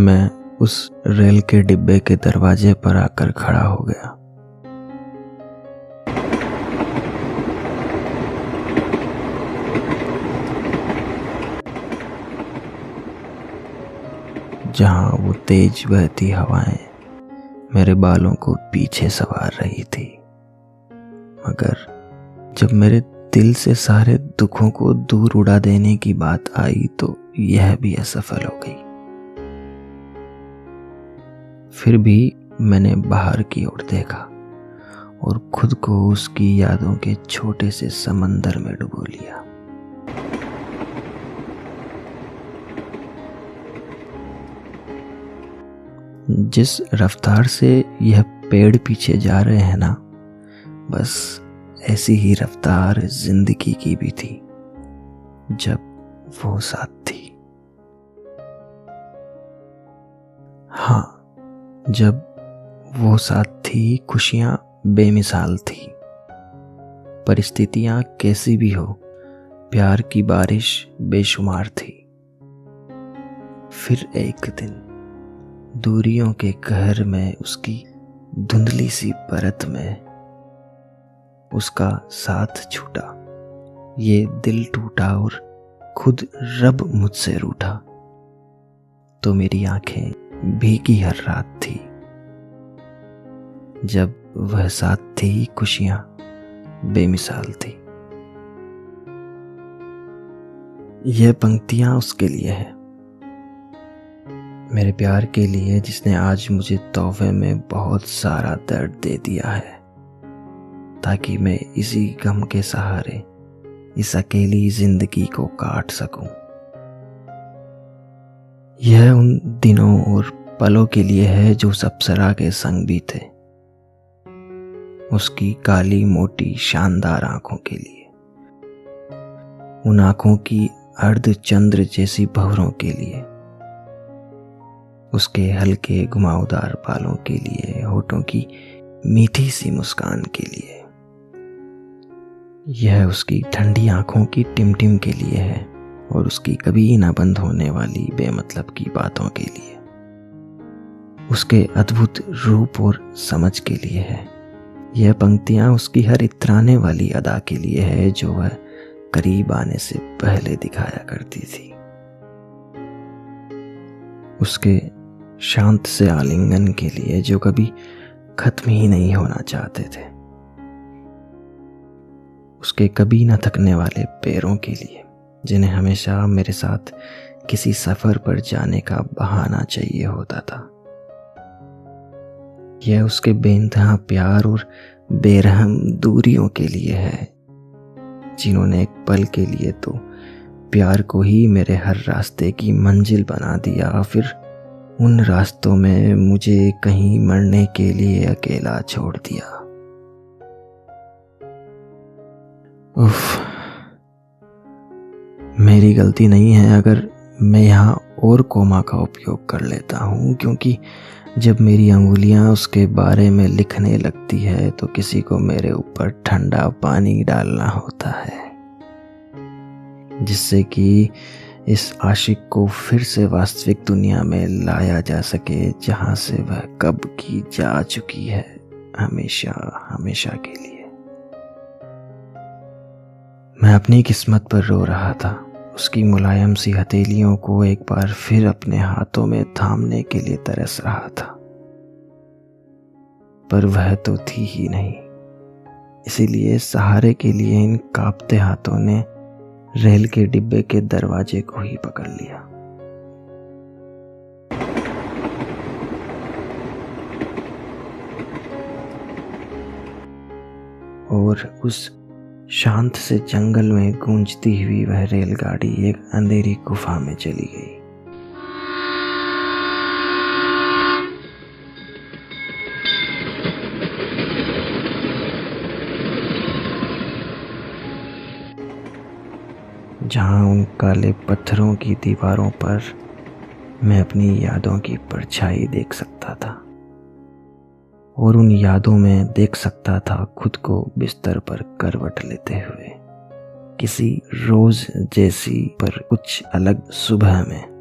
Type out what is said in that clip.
मैं उस रेल के डिब्बे के दरवाजे पर आकर खड़ा हो गया। जहां वो तेज बहती हवाएं मेरे बालों को पीछे सवार रही थी, मगर जब मेरे दिल से सारे दुखों को दूर उड़ा देने की बात आई तो यह भी असफल हो गई। फिर भी मैंने बाहर की ओर देखा और खुद को उसकी यादों के छोटे से समंदर में डुबो लिया। जिस रफ्तार से यह पेड़ पीछे जा रहे हैं ना, बस ऐसी ही रफ्तार जिंदगी की भी थी जब वो साथ थी। हाँ, जब वो साथ थी, खुशियां बेमिसाल थी। परिस्थितियां कैसी भी हो, प्यार की बारिश बेशुमार थी। फिर एक दिन दूरियों के कहर में, उसकी धुंधली सी परत में उसका साथ छूटा। ये दिल टूटा और खुद रब मुझसे रूठा। तो मेरी आंखें भीगी हर रात थी जब वह साथ थी, खुशियां बेमिसाल थी। यह पंक्तियां उसके लिए है, मेरे प्यार के लिए, जिसने आज मुझे तोहफे में बहुत सारा दर्द दे दिया है, ताकि मैं इसी गम के सहारे इस अकेली जिंदगी को काट सकूं। यह उन दिनों और पलों के लिए है जो अप्सरा के संग भी थे, उसकी काली मोटी शानदार आंखों के लिए, उन आंखों की अर्धचंद्र जैसी भंवरों के लिए, उसके हल्के घुमावदार बालों के लिए, होठों की मीठी सी मुस्कान के लिए। यह उसकी ठंडी आंखों की टिमटिम के लिए है और उसकी कभी न बंद होने वाली बेमतलब की बातों के लिए, उसके अद्भुत रूप और समझ के लिए है। यह पंक्तियां उसकी हर इतराने वाली अदा के लिए है जो वह करीब आने से पहले दिखाया करती थी, उसके शांत से आलिंगन के लिए जो कभी खत्म ही नहीं होना चाहते थे, उसके कभी न थकने वाले पैरों के लिए जिन्हें हमेशा मेरे साथ किसी सफर पर जाने का बहाना चाहिए होता था। यह उसके बेइंतहा प्यार और बेरहम दूरियों के लिए है, जिन्होंने एक पल के लिए तो प्यार को ही मेरे हर रास्ते की मंजिल बना दिया, फिर उन रास्तों में मुझे कहीं मरने के लिए अकेला छोड़ दिया। उफ, मेरी गलती नहीं है अगर मैं यहाँ और कोमा का उपयोग कर लेता हूँ, क्योंकि जब मेरी अंगुलियां उसके बारे में लिखने लगती है तो किसी को मेरे ऊपर ठंडा पानी डालना होता है, जिससे कि इस आशिक को फिर से वास्तविक दुनिया में लाया जा सके, जहां से वह कब की जा चुकी है, हमेशा हमेशा के लिए। मैं अपनी किस्मत पर रो रहा था, उसकी मुलायम सी हथेलियों को एक बार फिर अपने हाथों में थामने के लिए तरस रहा था, पर वह तो थी ही नहीं। इसीलिए सहारे के लिए इन कांपते हाथों ने रेल के डिब्बे के दरवाजे को ही पकड़ लिया। और उस शांत से जंगल में गूंजती हुई वह रेलगाड़ी एक अंधेरी गुफा में चली गई। जहां उन काले पत्थरों की दीवारों पर मैं अपनी यादों की परछाई देख सकता था, और उन यादों में देख सकता था खुद को बिस्तर पर करवट लेते हुए, किसी रोज जैसी पर कुछ अलग सुबह में।